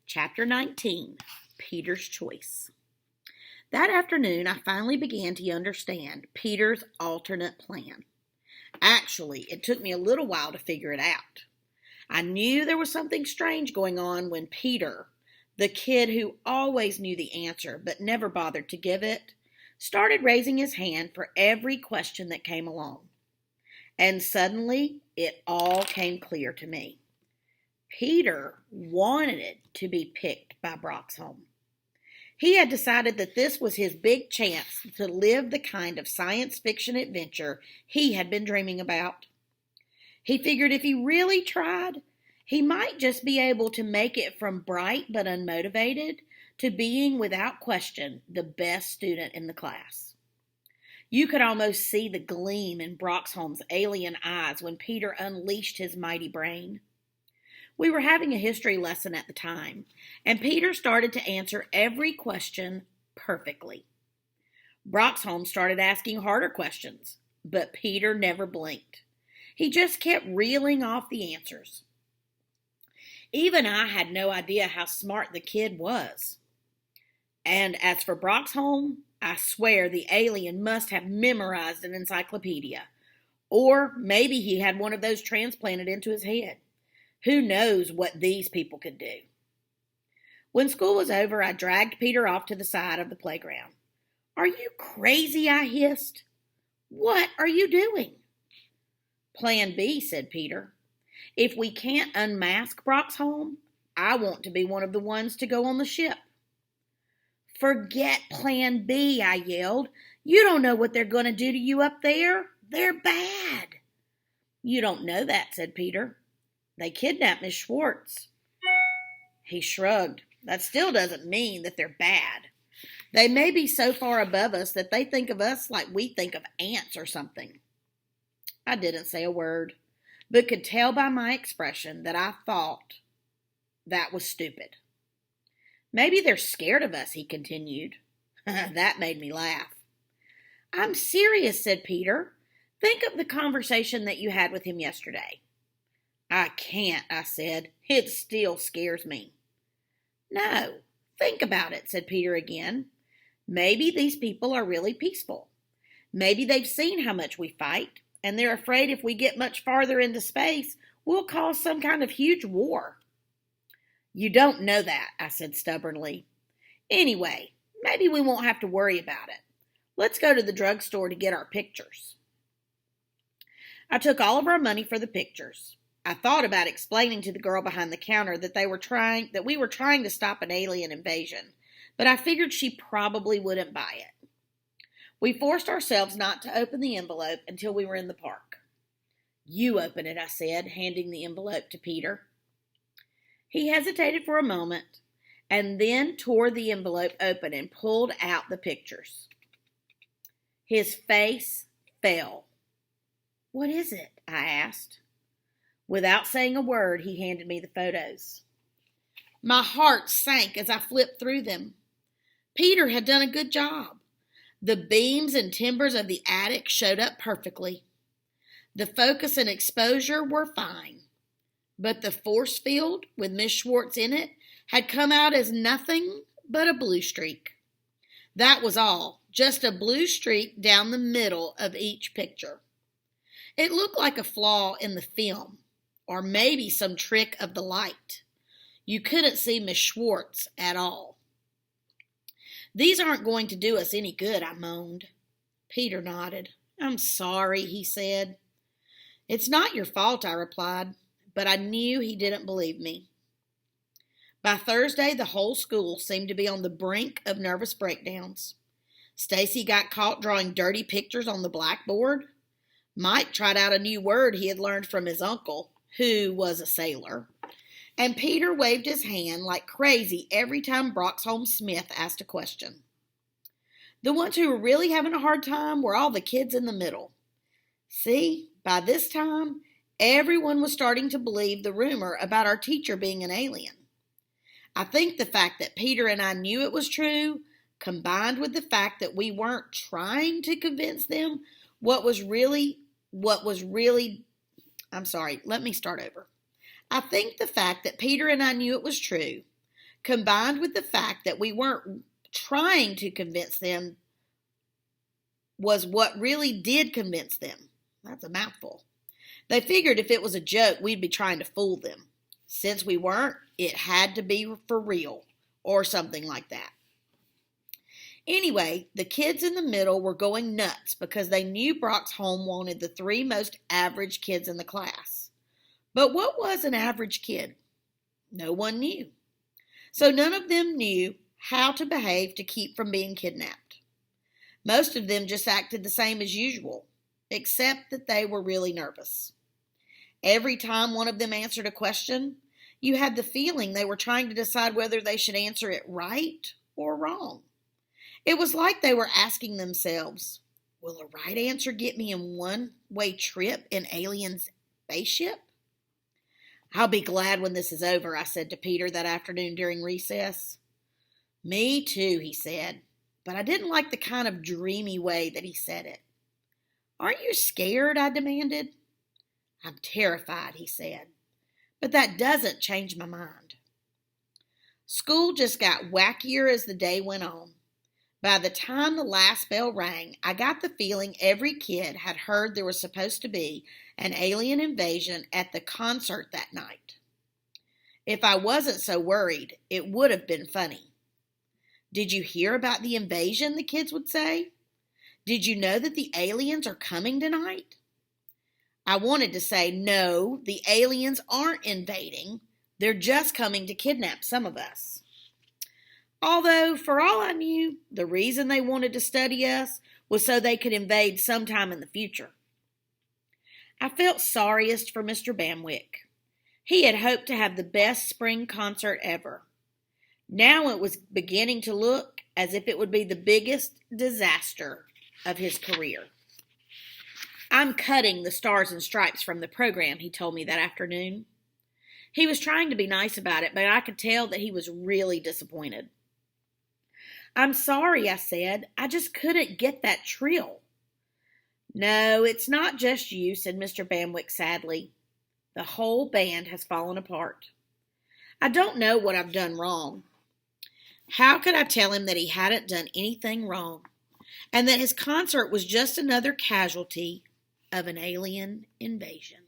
Chapter 19, Peter's Choice. That afternoon, I finally began to understand Peter's alternate plan. Actually, it took me a little while to figure it out. I knew there was something strange going on when Peter, the kid who always knew the answer but never bothered to give it, started raising his hand for every question that came along. And suddenly, it all came clear to me. Peter wanted to be picked by Broxholm. He had decided that this was his big chance to live the kind of science fiction adventure he had been dreaming about. He figured if he really tried, he might just be able to make it from bright but unmotivated to being, without question, the best student in the class. You could almost see the gleam in Broxholm's alien eyes when Peter unleashed his mighty brain. We were having a history lesson at the time, and Peter started to answer every question perfectly. Broxholm started asking harder questions, but Peter never blinked. He just kept reeling off the answers. Even I had no idea how smart the kid was. And as for Broxholm, I swear the alien must have memorized an encyclopedia. Or maybe he had one of those transplanted into his head. Who knows what these people could do? When school was over, I dragged Peter off to the side of the playground. "Are you crazy?" I hissed. "What are you doing?" "Plan B," said Peter. "If we can't unmask Broxholm, I want to be one of the ones to go on the ship." "Forget Plan B," I yelled. "You don't know what they're going to do to you up there. They're bad." "You don't know that," said Peter. "They kidnapped Miss Schwartz." He shrugged. "That still doesn't mean that they're bad. They may be so far above us that they think of us like we think of ants or something." I didn't say a word, but could tell by my expression that I thought that was stupid. "Maybe they're scared of us," he continued. That made me laugh. "I'm serious," said Peter. "Think of the conversation that you had with him yesterday." "I can't," I said. "It still scares me." "No, think about it," said Peter again. "Maybe these people are really peaceful. Maybe they've seen how much we fight, and they're afraid if we get much farther into space, we'll cause some kind of huge war." "You don't know that," I said stubbornly. "Anyway, maybe we won't have to worry about it. Let's go to the drugstore to get our pictures." I took all of our money for the pictures. I thought about explaining to the girl behind the counter that we were trying to stop an alien invasion, but I figured she probably wouldn't buy it. We forced ourselves not to open the envelope until we were in the park. "You open it," I said, handing the envelope to Peter. He hesitated for a moment and then tore the envelope open and pulled out the pictures. His face fell. "What is it?" I asked. Without saying a word, he handed me the photos. My heart sank as I flipped through them. Peter had done a good job. The beams and timbers of the attic showed up perfectly. The focus and exposure were fine. But the force field, with Miss Schwartz in it, had come out as nothing but a blue streak. That was all, just a blue streak down the middle of each picture. It looked like a flaw in the film, or maybe some trick of the light. You couldn't see Miss Schwartz at all. "These aren't going to do us any good," I moaned. Peter nodded. "I'm sorry," he said. "It's not your fault," I replied, but I knew he didn't believe me. By Thursday, the whole school seemed to be on the brink of nervous breakdowns. Stacy got caught drawing dirty pictures on the blackboard. Mike tried out a new word he had learned from his uncle, who was a sailor. And Peter waved his hand like crazy every time Broxholm Smith asked a question. The ones who were really having a hard time were all the kids in the middle. See, by this time, everyone was starting to believe the rumor about our teacher being an alien. I think the fact that Peter and I knew it was true, combined with the fact that we weren't trying to convince them I think the fact that Peter and I knew it was true, combined with the fact that we weren't trying to convince them, was what really did convince them. That's a mouthful. They figured if it was a joke, we'd be trying to fool them. Since we weren't, it had to be for real, or something like that. Anyway, the kids in the middle were going nuts because they knew Brock's home wanted the 3 most average kids in the class. But what was an average kid? No one knew. So none of them knew how to behave to keep from being kidnapped. Most of them just acted the same as usual, except that they were really nervous. Every time one of them answered a question, you had the feeling they were trying to decide whether they should answer it right or wrong. It was like they were asking themselves, will a right answer get me a one-way trip in Alien's spaceship? I'll be glad when this is over, I said to Peter that afternoon during recess. Me too, he said, but I didn't like the kind of dreamy way that he said it. Aren't you scared? I demanded. I'm terrified, he said, but that doesn't change my mind. School just got wackier as the day went on. By the time the last bell rang, I got the feeling every kid had heard there was supposed to be an alien invasion at the concert that night. If I wasn't so worried, it would have been funny. Did you hear about the invasion, the kids would say? Did you know that the aliens are coming tonight? I wanted to say, no, the aliens aren't invading. They're just coming to kidnap some of us. Although, for all I knew, the reason they wanted to study us was so they could invade sometime in the future. I felt sorriest for Mr. Bamwick. He had hoped to have the best spring concert ever. Now it was beginning to look as if it would be the biggest disaster of his career. I'm cutting the Stars and Stripes from the program, he told me that afternoon. He was trying to be nice about it, but I could tell that he was really disappointed. I'm sorry, I said. I just couldn't get that trill. No, it's not just you, said Mr. Bamwick sadly. The whole band has fallen apart. I don't know what I've done wrong. How could I tell him that he hadn't done anything wrong, and that his concert was just another casualty of an alien invasion?